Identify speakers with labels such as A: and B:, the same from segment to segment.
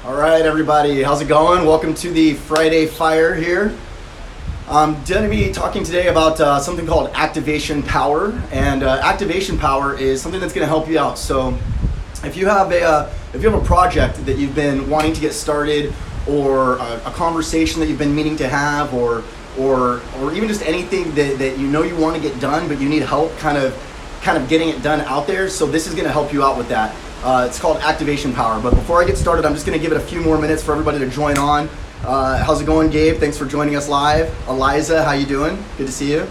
A: All right, everybody, how's it going? Welcome to the Friday Fire here. I'm going to be talking today about something called activation power, and activation power is something that's going to help you out. So, if you have a project that you've been wanting to get started, or a conversation that you've been meaning to have, or even just anything that you know you want to get done, but you need help kind of getting it done out there. So this is going to help you out with that. It's called activation power. But before I get started, I'm just going to give it a few more minutes for everybody to join on. How's it going, Gabe? Thanks for joining us live. Eliza, how you doing? Good to see you.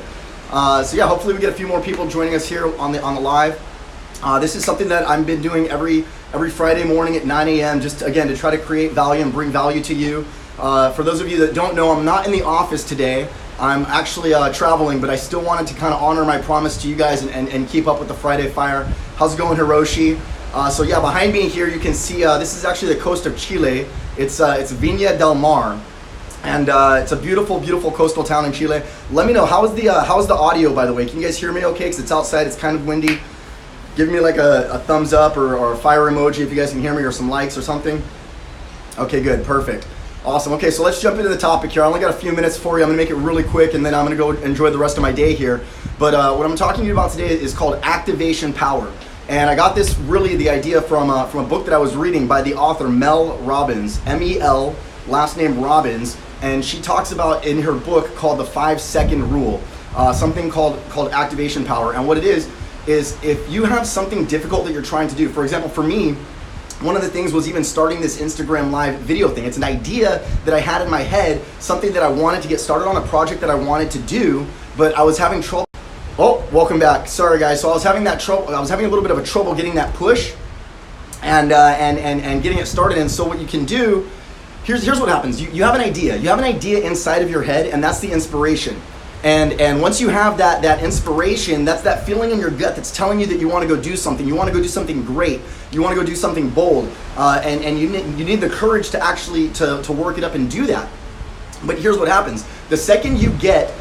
A: So yeah, hopefully we get a few more people joining us here on the live. This is something that I've been doing every Friday morning at 9 a.m. just again to try to create value and bring value to you. For those of you that don't know, I'm not in the office today. I'm actually traveling, but I still wanted to kind of honor my promise to you guys and keep up with the Friday Fire. How's it going, Hiroshi? So yeah, behind me here you can see this is actually the coast of Chile. It's Viña del Mar, and it's a beautiful, beautiful coastal town in Chile. Let me know how's the audio, by the way. Can you guys hear me okay? Because it's outside, it's kind of windy. Give me like a thumbs up or a fire emoji if you guys can hear me, or some likes or something. Okay, good, perfect. Awesome. Okay, so let's jump into the topic here. I only got a few minutes for you. I'm going to make it really quick, and then I'm going to go enjoy the rest of my day here. But what I'm talking to you about today is called activation power. And I got this the idea from a book that I was reading by the author Mel Robbins, M-E-L, last name Robbins. And she talks about in her book called the 5-second rule, something called activation power. And what it is if you have something difficult that you're trying to do, for example, for me, one of the things was even starting this Instagram live video thing. It's an idea that I had in my head, something that I wanted to get started on, a project that I wanted to do, but I was having trouble. Oh, welcome back. Sorry guys. So I was having a little bit of a trouble getting that push and getting it started. And so what you can do, here's what happens. You have an idea. You have an idea inside of your head, and that's the inspiration. And once you have that inspiration, that's that feeling in your gut that's telling you that you want to go do something. You want to go do something great. You want to go do something bold. And you need the courage to actually to work it up and do that. But here's what happens. The second you get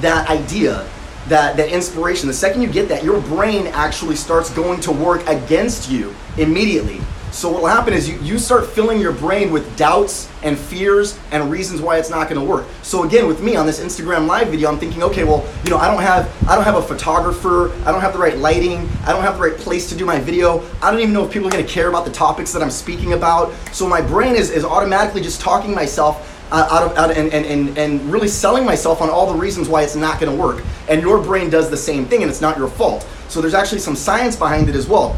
A: that idea, that inspiration, the second you get that, your brain actually starts going to work against you immediately. So what will happen is you start filling your brain with doubts and fears and reasons why it's not going to work. So again, with me on this Instagram live video, I'm thinking, okay, well, I don't have a photographer, I don't have the right lighting, I don't have the right place to do my video, I don't even know if people are going to care about the topics that I'm speaking about. So my brain is automatically just talking myself and really selling myself on all the reasons why it's not going to work. And your brain does the same thing, and it's not your fault. So there's actually some science behind it as well.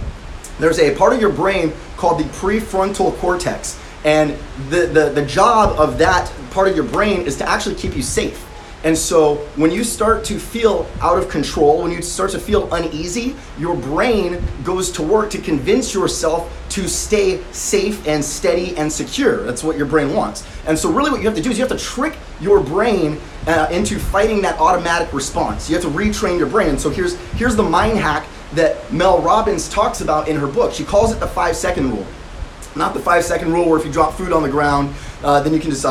A: There's a part of your brain called the prefrontal cortex, and the job of that part of your brain is to actually keep you safe. And so when you start to feel out of control, when you start to feel uneasy, your brain goes to work to convince yourself to stay safe and steady and secure. That's what your brain wants. And so really what you have to do is you have to trick your brain into fighting that automatic response. You have to retrain your brain. And so here's the mind hack that Mel Robbins talks about in her book. She calls it the 5-second rule. Not the 5-second rule where if you drop food on the ground, then you can just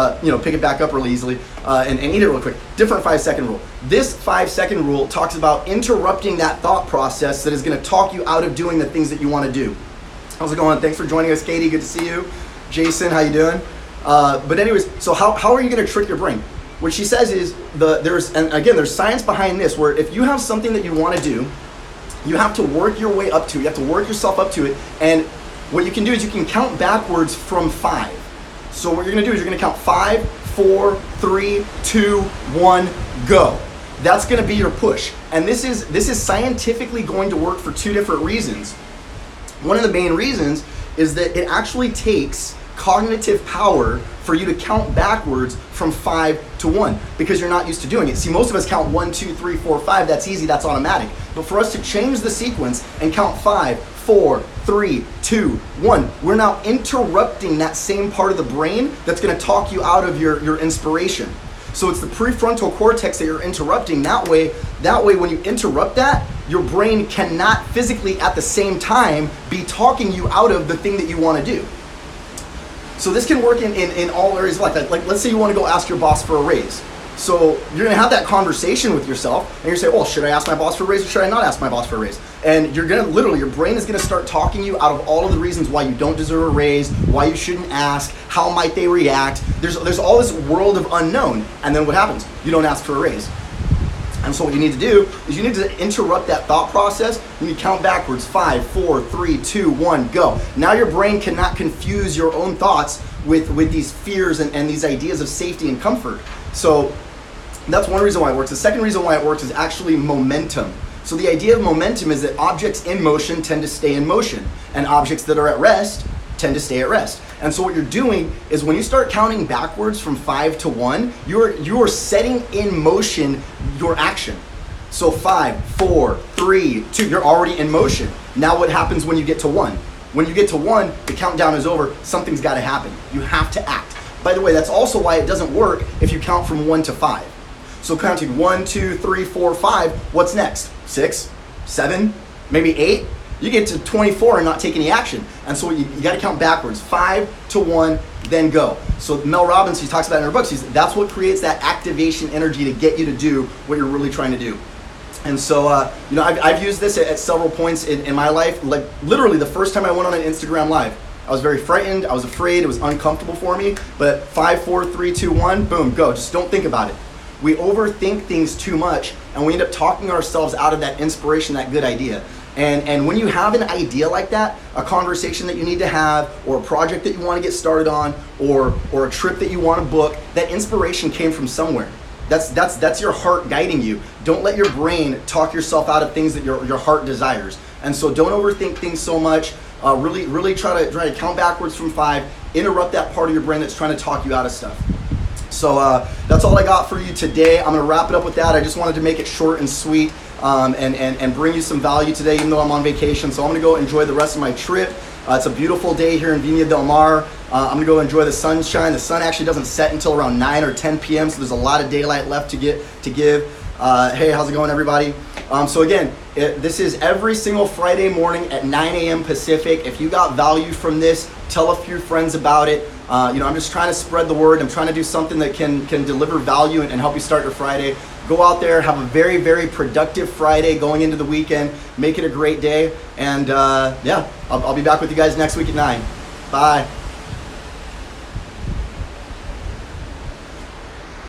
A: pick it back up really easily and eat it real quick. Different 5-second rule. This 5-second rule talks about interrupting that thought process that is going to talk you out of doing the things that you want to do. How's it going? Thanks for joining us, Katie. Good to see you. Jason, how you doing? But anyways, so how are you going to trick your brain? What she says is there's science behind this, where if you have something that you want to do, you have to work your way up to it. You have to work yourself up to it. And what you can do is you can count backwards from 5. So what you're going to do is you're going to count 5, 4, 3, 2, 1, go. That's going to be your push. And this is scientifically going to work for 2 different reasons. One of the main reasons is that it actually takes cognitive power for you to count backwards from 5 to 1 because you're not used to doing it. See, most of us count 1, 2, 3, 4, 5. That's easy. That's automatic. But for us to change the sequence and count 5, 4, 3, 2, 1, we're now interrupting that same part of the brain that's going to talk you out of your inspiration. So it's the prefrontal cortex that you're interrupting. That way when you interrupt that, your brain cannot physically at the same time be talking you out of the thing that you want to do. So this can work in all areas of life. Like let's say you want to go ask your boss for a raise. So you're going to have that conversation with yourself and you're saying, well, should I ask my boss for a raise or should I not ask my boss for a raise? And you're gonna literally, your brain is gonna start talking you out of all of the reasons why you don't deserve a raise, why you shouldn't ask, how might they react. There's all this world of unknown, and then what happens? You don't ask for a raise. And so what you need to do is you need to interrupt that thought process. You need to count backwards, 5, 4, 3, 2, 1, go. Now your brain cannot confuse your own thoughts with these fears and these ideas of safety and comfort. So that's one reason why it works. The second reason why it works is actually momentum. So the idea of momentum is that objects in motion tend to stay in motion, and objects that are at rest tend to stay at rest. And so what you're doing is when you start counting backwards from 5 to 1, you're setting in motion your action. So 5, 4, 3, 2, you're already in motion. Now what happens when you get to 1? When you get to 1, the countdown is over, something's gotta happen. You have to act. By the way, that's also why it doesn't work if you count from 1 to 5. So counting 1, 2, 3, 4, 5, what's next? 6, 7, maybe 8? You get to 24 and not take any action. And so you got to count backwards, 5 to 1, then go. So Mel Robbins, he talks about in her books, that's what creates that activation energy to get you to do what you're really trying to do. And so, I've used this at several points in my life. Like literally the first time I went on an Instagram Live, I was very frightened, I was afraid, it was uncomfortable for me, but 5, 4, 3, 2, 1, boom, go. Just don't think about it. We overthink things too much, and we end up talking ourselves out of that inspiration, that good idea. And when you have an idea like that, a conversation that you need to have, or a project that you want to get started on, or a trip that you want to book, that inspiration came from somewhere. That's your heart guiding you. Don't let your brain talk yourself out of things that your heart desires. And so don't overthink things so much. Really try to count backwards from 5. Interrupt that part of your brain that's trying to talk you out of stuff. So that's all I got for you today. I'm gonna wrap it up with that. I just wanted to make it short and sweet and bring you some value today, even though I'm on vacation. So I'm gonna go enjoy the rest of my trip. It's a beautiful day here in Viña del Mar. I'm gonna go enjoy the sunshine. The sun actually doesn't set until around 9 or 10 p.m. So there's a lot of daylight left to give. Hey, how's it going, everybody? So again, this is every single Friday morning at 9 a.m. Pacific. If you got value from this, tell a few friends about it. I'm just trying to spread the word. I'm trying to do something that can deliver value and help you start your Friday. Go out there, have a very, very productive Friday going into the weekend. Make it a great day. And I'll be back with you guys next week at 9. Bye.